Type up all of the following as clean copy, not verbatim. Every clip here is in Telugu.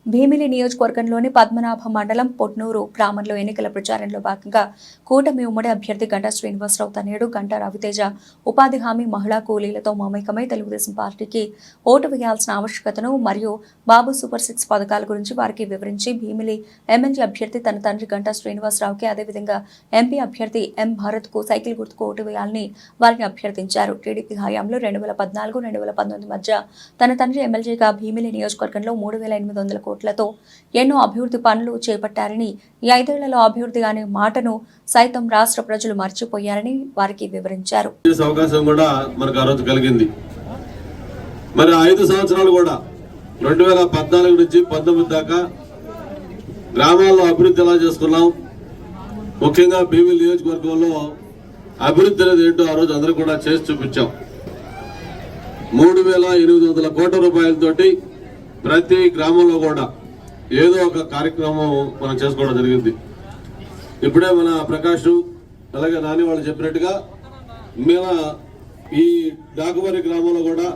భీమిలి నియోజకవర్గంలోని పద్మనాభ మండలం పొట్నూరు గ్రామంలో ఎన్నికల ప్రచారంలో భాగంగా కూటమి ఉమ్మడి అభ్యర్థి గంటా శ్రీనివాసరావు తనయుడు గంటా రవితేజ ఉపాధి హామీ మహిళా కూలీలతో మమేకమై తెలుగుదేశం పార్టీకి ఓటు వేయాల్సిన ఆవశ్యకతను మరియు బాబు సూపర్ 6 పథకాల గురించి వారికి వివరించి భీమిలి ఎమ్మెల్యే అభ్యర్థి తన తండ్రి గంటా శ్రీనివాసరావుకి అదేవిధంగా ఎంపీ అభ్యర్థి ఎం భారత్కు సైకిల్ గుర్తుకు ఓటు వేయాలని వారిని అభ్యర్థించారు. టీడీపీ హయాంలో 2014-2019 మధ్య తన తండ్రి ఎమ్మెల్యేగా భీమిలి నియోజకవర్గంలో 3,800 కోట్లతో ఎన్నో అభివృద్ధి పనులు చేపట్టారని, ఈ 5 ఏళ్లలో అభివృద్ధి అనే మాటను సైతం రాష్ట్ర ప్రజలు మర్చిపోయారని వారికి వివరించారు. అవకాశం కూడా మనకు ఆ రోజు కలిగింది. మరి 5 సంవత్సరాలు కూడా 2014 నుంచి 19 దాకా గ్రామాల్లో అభివృద్ధి ఎలా చేసుకున్నాం, ముఖ్యంగా భీమిలి నియోజకవర్గంలో అభివృద్ధి అనేది ఏంటో ఆ రోజు అందరూ కూడా చేసి చూపించాం. 3,800 కోట్ల రూపాయలతోటి ప్రతి గ్రామంలో కూడా ఏదో ఒక కార్యక్రమం మనం చేసుకోవడం జరిగింది. ఇప్పుడే మన ప్రకాష్ అలాగే నాని వాళ్ళు చెప్పినట్టుగా మేము ఈ డాకుమరి గ్రామంలో కూడా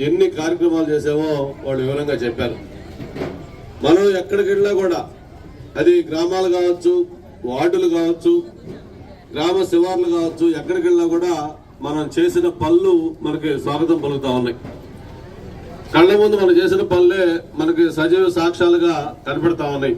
ఎన్ని కార్యక్రమాలు చేసామో వాళ్ళు వివరంగా చెప్పారు. మనం ఎక్కడికి వెళ్ళినా కూడా అది గ్రామాలు కావచ్చు, వార్డులు కావచ్చు, గ్రామ శివార్లు కావచ్చు, ఎక్కడికి వెళ్ళినా కూడా మనం చేసిన పనులు మనకి స్వాగతం పలుకుతా ఉన్నాయి. కళ్ళ ముందు మనం చేసిన పనులే మనకి సజీవ సాక్ష్యాలుగా కనపడతా ఉన్నాయి.